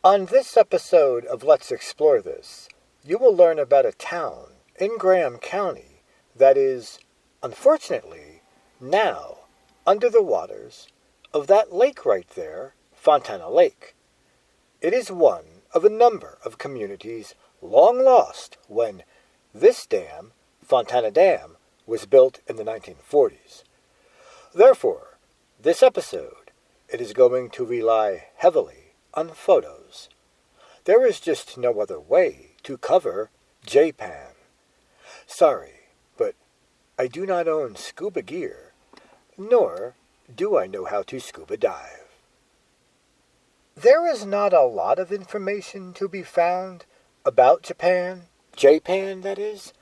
On this episode of Let's Explore This, you will learn about a town in Graham County that is, unfortunately, now under the waters of that lake right there, Fontana Lake. It is one of a number of communities long lost when this dam, Fontana Dam, was built in the 1940s. Therefore, this episode, it is going to rely heavily on photos. There is just no other way to cover Japan. Sorry, but I do not own scuba gear, nor do I know how to scuba dive. There is not a lot of information to be found about Japan, that is.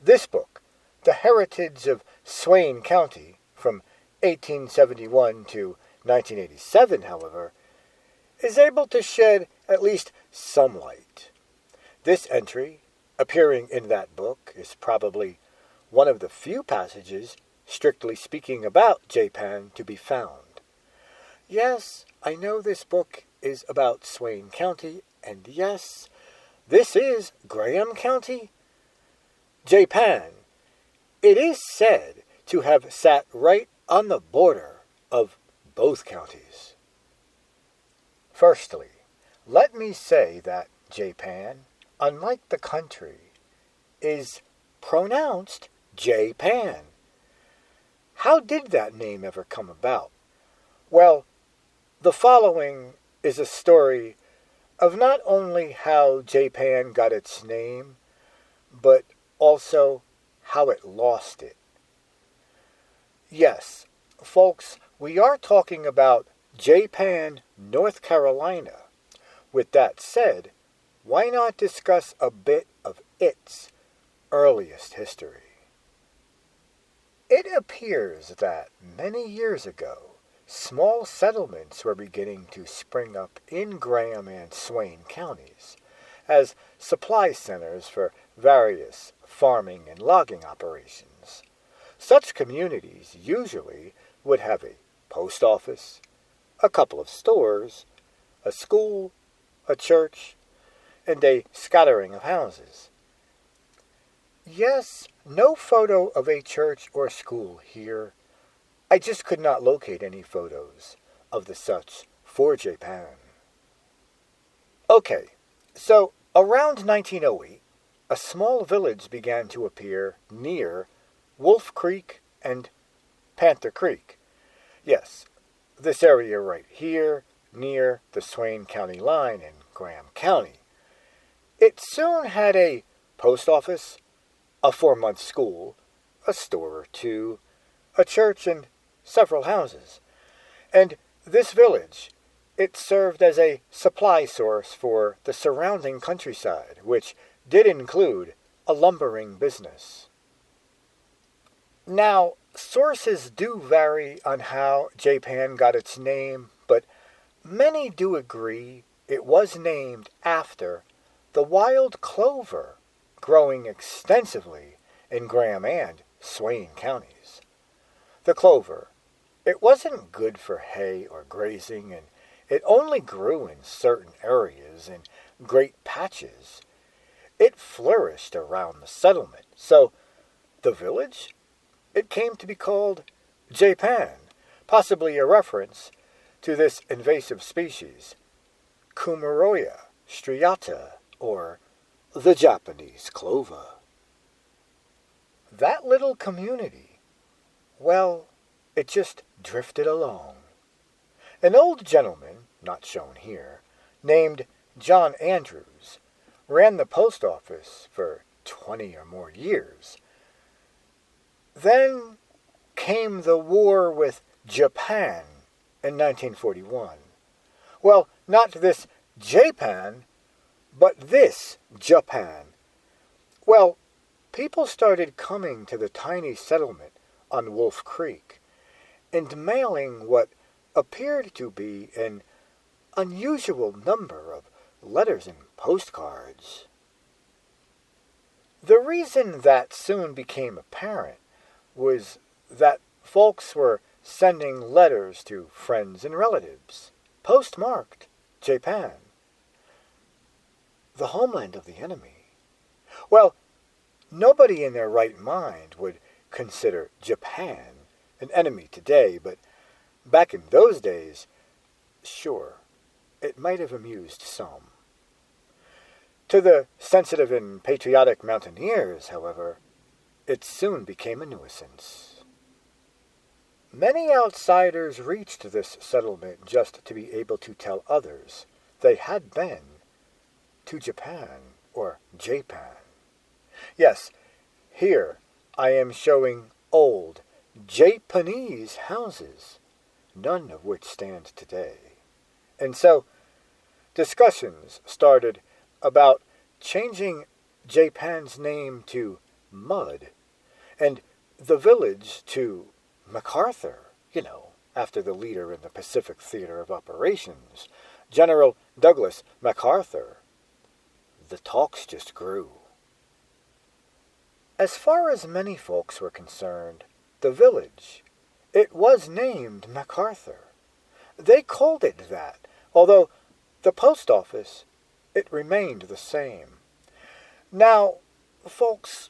This book, The Heritage of Swain County, from 1871 to 1987, however, is able to shed at least some light. This entry, appearing in that book, is probably one of the few passages, strictly speaking, about Japan to be found. Yes, I know this book is about Swain County, and yes, this is Graham County. Japan, it is said to have sat right on the border of both counties. Firstly, let me say that Japan, unlike the country, is pronounced Japan. How did that name ever come about? Well, the following is a story of not only how Japan got its name, but also how it lost it. Yes, folks, we are talking about Japan, North Carolina. With that said, why not discuss a bit of its earliest history? It appears that many years ago, small settlements were beginning to spring up in Graham and Swain counties as supply centers for various farming and logging operations. Such communities usually would have a post office, a couple of stores, a school, a church, and a scattering of houses. Yes, no photo of a church or school here. I just could not locate any photos of the such for Japan. Okay, so around 1908, a small village began to appear near Wolf Creek and Panther Creek. Yes, this area right here, near the Swain County line in Graham County. It soon had a post office, a 4-month school, a store or two, a church, and several houses. And this village, it served as a supply source for the surrounding countryside, which did include a lumbering business. Now, sources do vary on how Japan got its name, but many do agree it was named after the wild clover growing extensively in Graham and Swain counties. The clover, it wasn't good for hay or grazing, and it only grew in certain areas in great patches. It flourished around the settlement, so the village, it came to be called Japan, possibly a reference to this invasive species, Kumaroya striata, or the Japanese clover. That little community, well, it just drifted along. An old gentleman, not shown here, named John Andrews, ran the post office for 20 or more years. Then came the war with Japan in 1941. Well, not this Japan, but this Japan. Well, people started coming to the tiny settlement on Wolf Creek and mailing what appeared to be an unusual number of letters and postcards. The reason that soon became apparent was that folks were sending letters to friends and relatives, postmarked Japan. the homeland of the enemy. Well, nobody in their right mind would consider Japan an enemy today, but back in those days, sure, it might have amused some. To the sensitive and patriotic mountaineers, however, it soon became a nuisance. Many outsiders reached this settlement just to be able to tell others they had been to Japan or Japan. Yes, here I am showing old Japanese houses, none of which stand today. And so discussions started about changing Japan's name to Mud and the village to MacArthur, after the leader in the Pacific Theater of Operations, General Douglas MacArthur. The talks just grew. As far as many folks were concerned, the village, it was named MacArthur. They called it that, although the post office, it remained the same. Now, folks,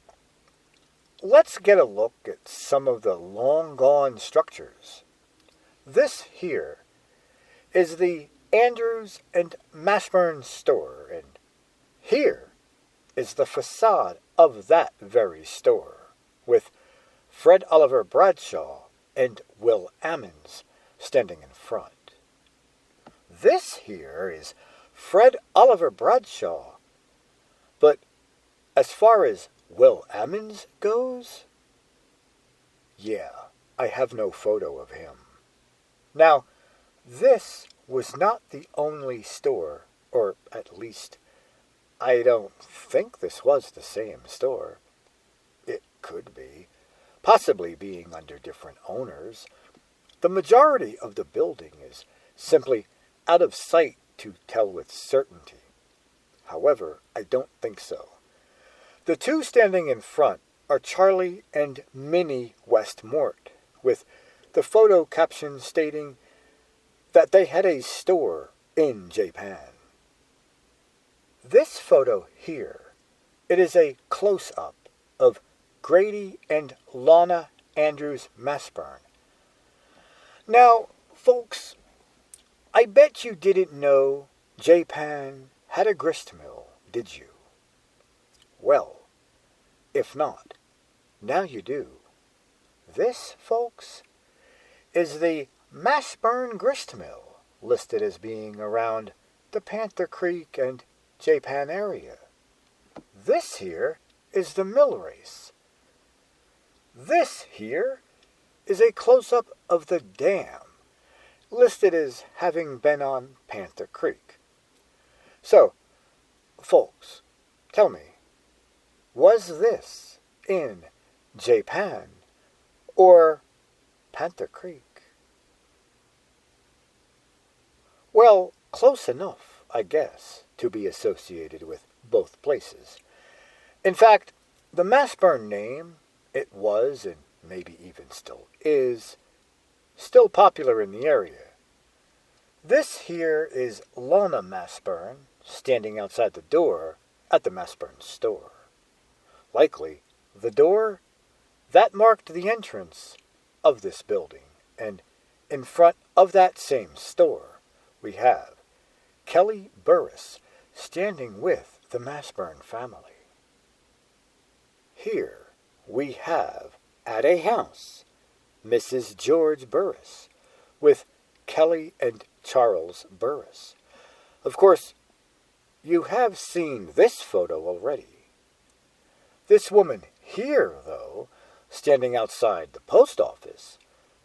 let's get a look at some of the long-gone structures. This here is the Andrews and Mashburn store, and here is the facade of that very store, with Fred Oliver Bradshaw and Will Ammons standing in front. This here is Fred Oliver Bradshaw, but as far as Will Ammons goes, yeah, I have no photo of him. Now, this was not the only store, or at least, I don't think this was the same store. It could be, possibly being under different owners. The majority of the building is simply out of sight to tell with certainty. However, I don't think so. The two standing in front are Charlie and Minnie Westmort, with the photo caption stating that they had a store in Japan. This photo here, it is a close-up of Grady and Lana Andrews Mashburn. Now, folks, I bet you didn't know Japan had a grist mill, did you? Well, if not, now you do. This, folks, is the Mashburn Grist Mill, listed as being around the Panther Creek and Japan area. This here is the mill race. This here is a close-up of the dam, listed as having been on Panther Creek. So, folks, tell me, was this in Japan or Panther Creek? Well, close enough, I guess, to be associated with both places. In fact, the Mashburn name, it was, and maybe even still is, still popular in the area. This here is Lana Mashburn, standing outside the door at the Mashburn store. Likely, the door, that marked the entrance of this building, and in front of that same store, we have Kelly Burris standing with the Mashburn family. Here we have, at a house, Mrs. George Burris with Kelly and Charles Burris. Of course, you have seen this photo already. This woman here, though, standing outside the post office,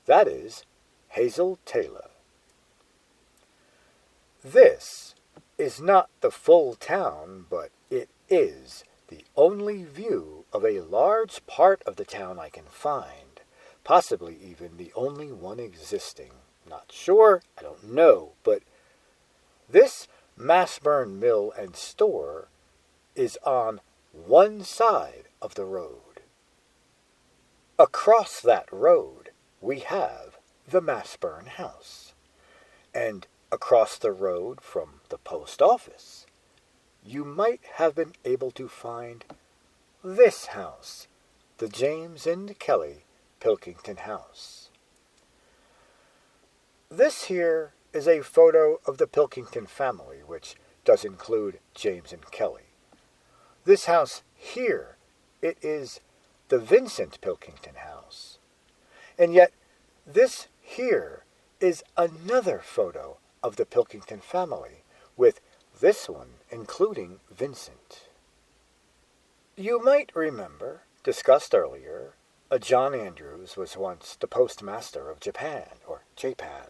that is Hazel Taylor. This is not the full town, but it is the only view of a large part of the town I can find, possibly even the only one existing. Not sure, I don't know, but this Mashburn Mill and Store is on one side of the road. Across that road, we have the Mashburn House, and across the road from the post office, you might have been able to find this house, the James and Kelly Pilkington house. This here is a photo of the Pilkington family, which does include James and Kelly. This house here, it is the Vincent Pilkington house. And yet, this here is another photo of the Pilkington family, with this one including Vincent. You might remember, discussed earlier, John Andrews was once the postmaster of Japan, or Japan.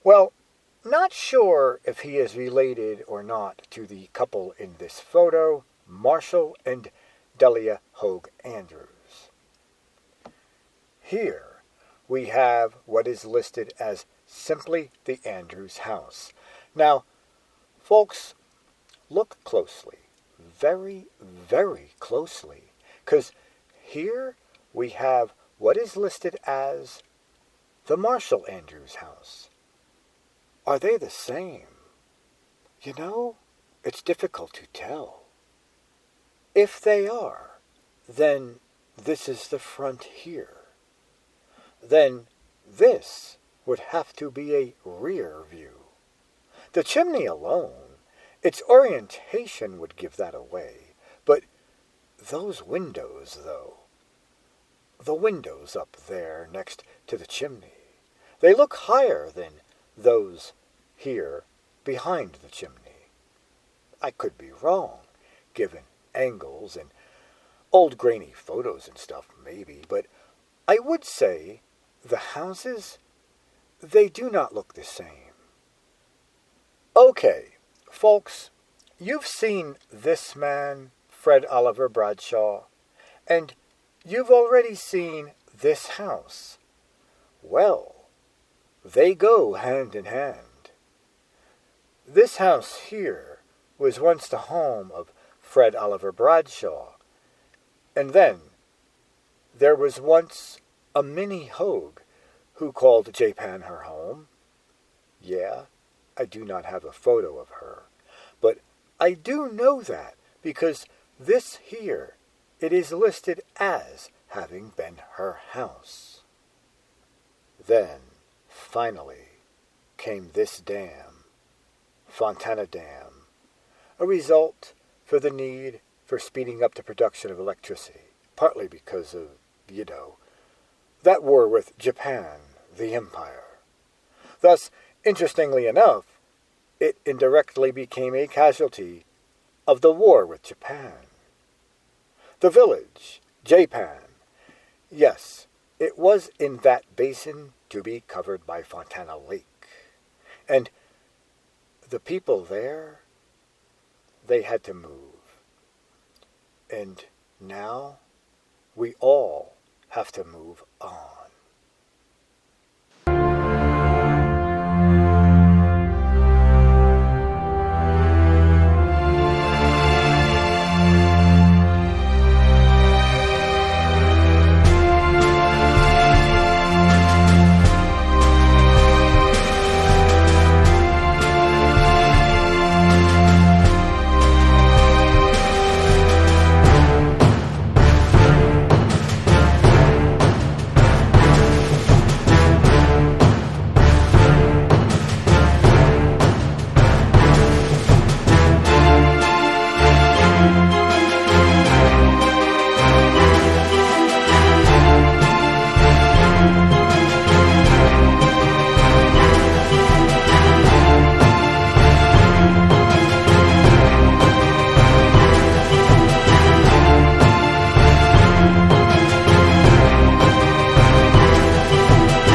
Well, not sure if he is related or not to the couple in this photo, Marshall and Delia Hogue Andrews. Here we have what is listed as simply the Andrews house. Now, folks, look closely, very, very closely, because here we have what is listed as the Marshall Andrews house. Are they the same? You know, it's difficult to tell. If they are, then this is the front here. Then this would have to be a rear view. The chimney alone, its orientation would give that away. But those windows, though, the windows up there next to the chimney, they look higher than those here behind the chimney. I could be wrong, given angles and old grainy photos and stuff, maybe, but I would say the houses, they do not look the same. Okay, folks, you've seen this man, Fred Oliver Bradshaw, and you've already seen this house. Well, they go hand in hand. This house here was once the home of Fred Oliver Bradshaw, and then there was once a Minnie Hogue who called Japan her home. Yeah, I do not have a photo of her, but I do know that because this here, it is listed as having been her house. Then, finally, came this dam, Fontana Dam, a result for the need for speeding up the production of electricity, partly because of, that war with Japan, the empire. Thus, interestingly enough, it indirectly became a casualty of the war with Japan. The village, Japan, yes, it was in that basin to be covered by Fontana Lake. And the people there, they had to move. And now we all have to move on.